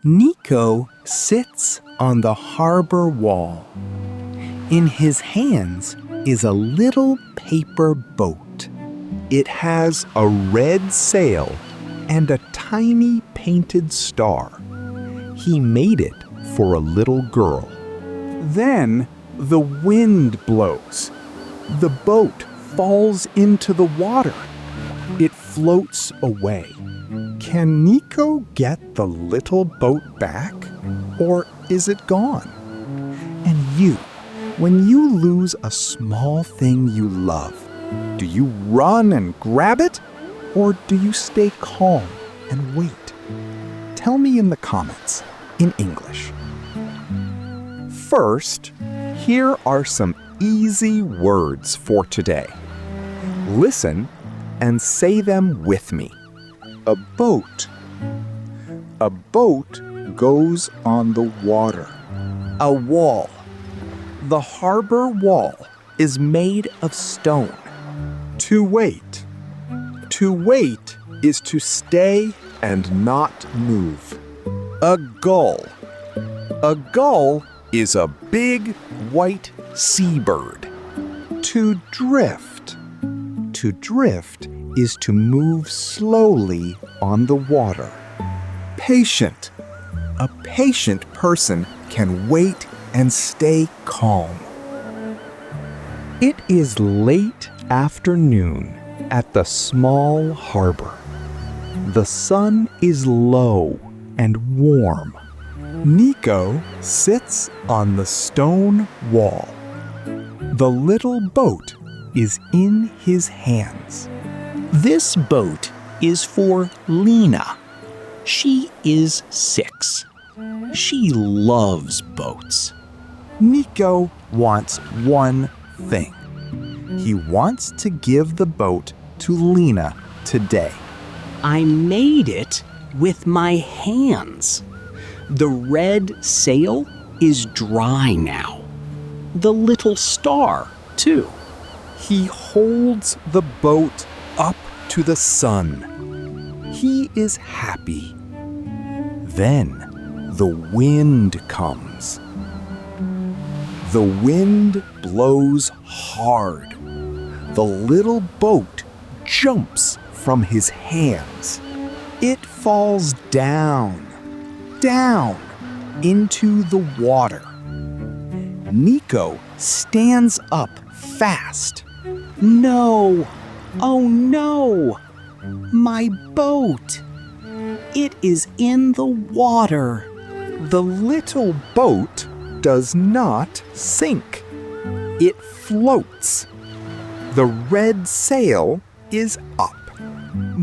Niko sits on the harbor wall. In his hands is a little paper boat. It has a red sail and a tiny painted star. He made it for a little girl. Then the wind blows. The boat falls into the water. It floats away. Can Niko get the little boat back, or is it gone? And you, when you lose a small thing you love, do you run and grab it, or do you stay calm and wait? Tell me in the comments in English. First, here are some easy words for today. Listen and say them with me. A boat. A boat goes on the water. A wall. The harbor wall is made of stone. To wait. To wait is to stay and not move. A gull. A gull is a big white seabird. To drift. To drift is to move slowly on the water. Patient. A patient person can wait and stay calm. It is late afternoon at the small harbor. The sun is low and warm. Niko sits on the stone wall. The little boat is in his hands. This boat is for Lena. She is 6. She loves boats. Niko wants one thing. He wants to give the boat to Lena today. I made it with my hands. The red sail is dry now. The little star, too. He holds the boat up to the sun. He is happy. Then the wind comes. The wind blows hard. The little boat jumps from his hands. It falls down into the water. Niko stands up fast. No! Oh no! My boat! It is in the water. The little boat does not sink. It floats. The red sail is up,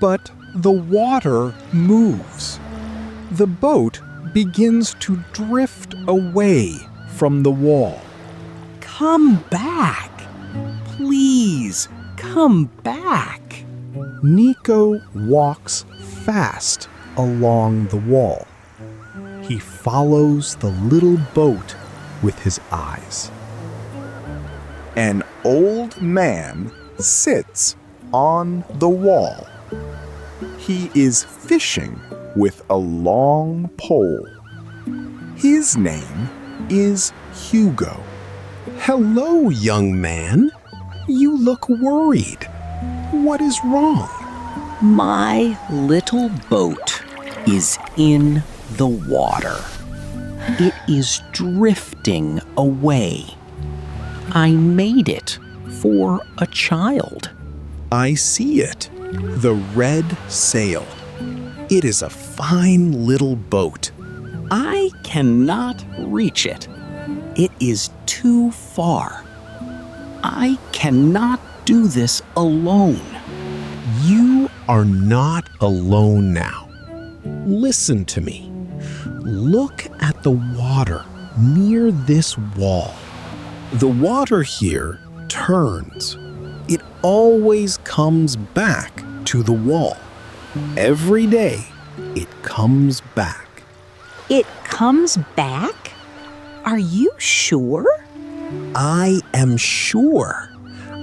but the water moves. The boat begins to drift away from the wall. Come back! Please, come back! Niko walks fast along the wall. He follows the little boat with his eyes. An old man sits on the wall. He is fishing with a long pole. His name is Hugo. Hello, young man. You look worried. What is wrong? My little boat is in the water. It is drifting away. I made it for a child. I see it. The red sail. It is a fine little boat. I cannot reach it. It is too far. I cannot do this alone. You are not alone now. Listen to me. Look at the water near this wall. The water here turns. It always comes back to the wall. Every day, it comes back. It comes back? Are you sure? I am sure.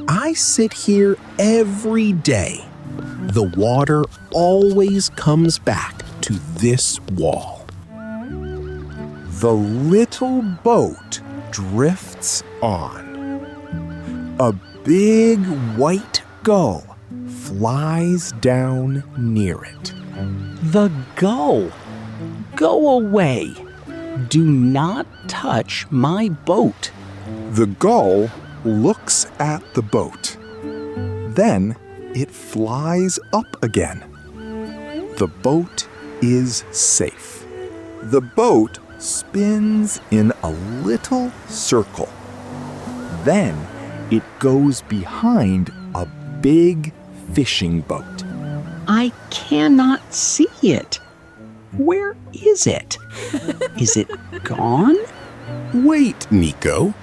I sit here every day. The water always comes back to this wall. The little boat drifts on. A big white gull flies down near it. The gull! Go away! Do not touch my boat. The gull looks at the boat. Then it flies up again. The boat is safe. The boat spins in a little circle. Then it goes behind a big fishing boat. I cannot see it. Where is it? Is it gone? Wait, Niko.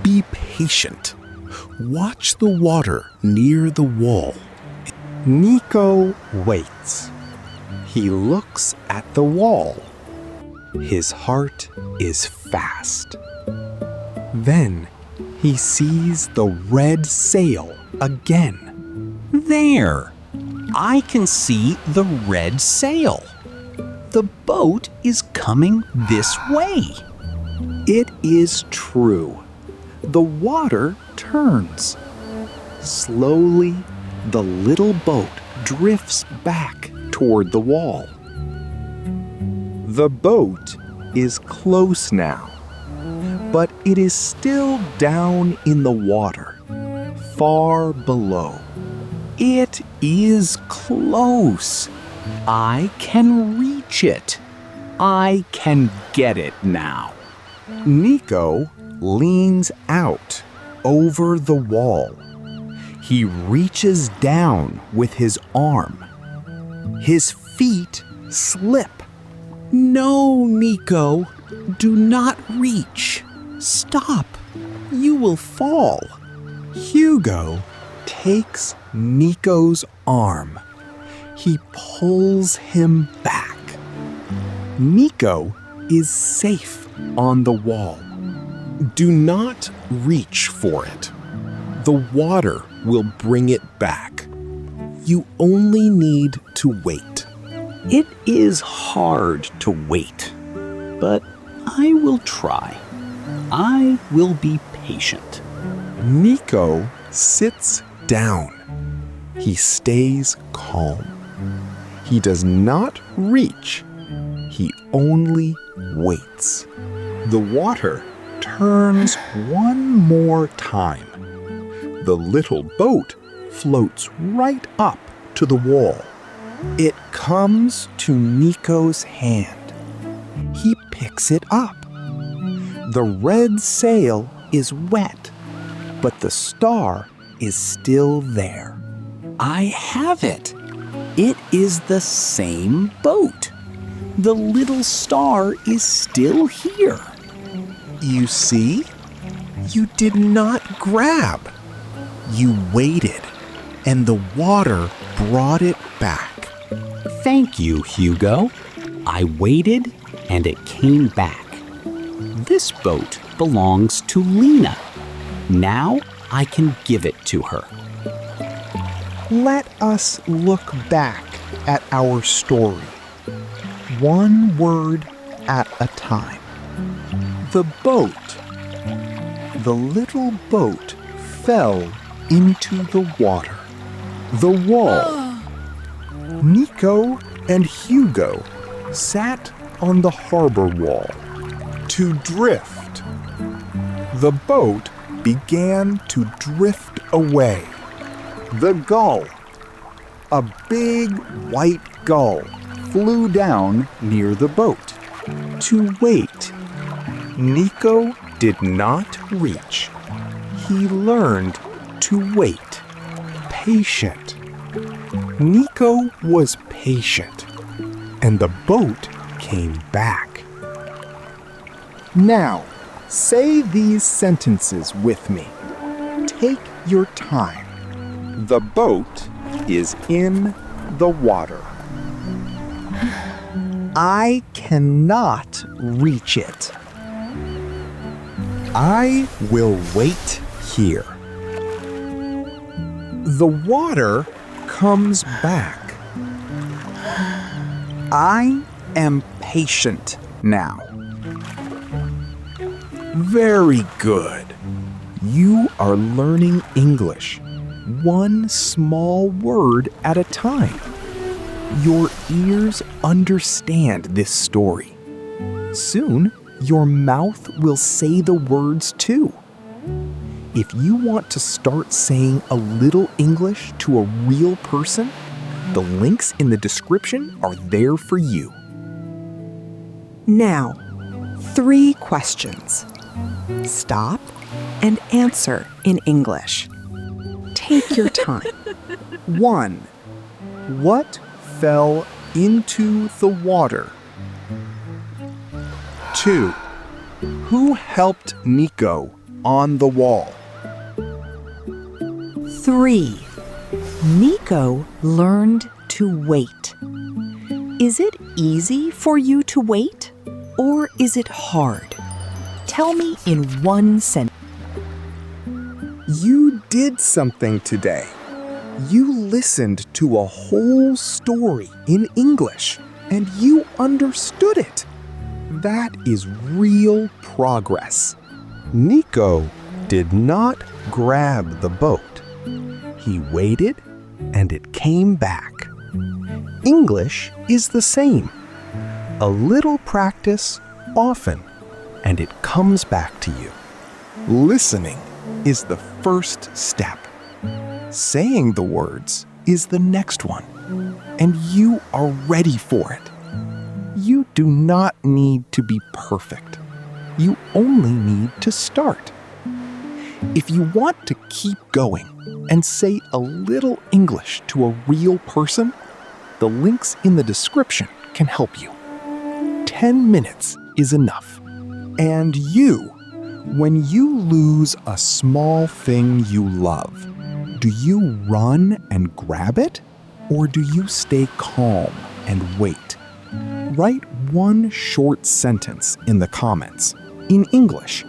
Be patient. Watch the water near the wall. Niko waits. He looks at the wall. His heart is fast. Then he sees the red sail again. There! I can see the red sail. The boat is coming this way. It is true. The water turns. Slowly, the little boat drifts back toward the wall. The boat is close now, but it is still down in the water, far below. It is close. I can reach it. I can get it now. Niko leans out over the wall. He reaches down with his arm. His feet slip. No, Niko, do not reach. Stop. You will fall. Hugo takes Niko's arm. He pulls him back. Niko is safe on the wall. Do not reach for it. The water will bring it back. You only need to wait. It is hard to wait, but I will try. I will be patient. Niko sits down. He stays calm. He does not reach. He only waits. The water turns one more time. The little boat floats right up to the wall. It comes to Niko's hand. He picks it up. The red sail is wet, but the star is still there. I have it. It is the same boat. The little star is still here. You see? You did not grab. You waited, and the water brought it back. Thank you, Hugo. I waited, and it came back. This boat belongs to Lena. Now I can give it to her. Let us look back at our story, one word at a time. The boat. The little boat fell into the water. The wall. Niko and Hugo sat on the harbor wall to drift. The boat began to drift away. The gull, a big white gull, flew down near the boat to wait. Niko did not reach. He learned to wait. Patient. Niko was patient, and the boat came back. Now, say these sentences with me. Take your time. The boat is in the water. I cannot reach it. I will wait here. The water comes back. I am patient now. Very good. You are learning English, one small word at a time. Your ears understand this story. Soon, your mouth will say the words too. If you want to start saying a little English to a real person, the links in the description are there for you. Now, 3 questions. Stop and answer in English. Take your time. 1. What fell into the water? 2. Who helped Niko on the wall? 3. Niko learned to wait. Is it easy for you to wait, or is it hard? Tell me in 1 sentence. You did something today. You listened to a whole story in English, and you understood it. That is real progress. Niko did not grab the boat. He waited, and it came back. English is the same. A little practice, often, and it comes back to you. Listening is the first step. Saying the words is the next one, and you are ready for it. You do not need to be perfect. You only need to start. If you want to keep going and say a little English to a real person, the links in the description can help you. 10 minutes is enough. And when you lose a small thing you love, do you run and grab it, or do you stay calm and wait? Write 1 short sentence in the comments. In English,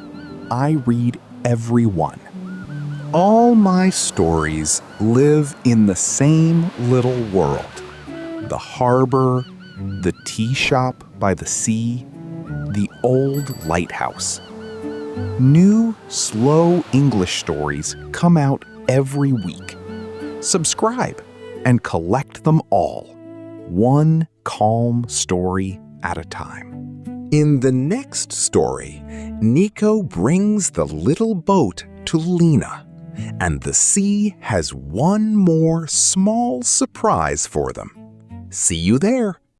I read every one. All my stories live in the same little world. The harbor, the tea shop by the sea, the old lighthouse. New, slow English stories come out every week. Subscribe and collect them all, one calm story at a time. In the next story, Niko brings the little boat to Lena, and the sea has one more small surprise for them. See you there.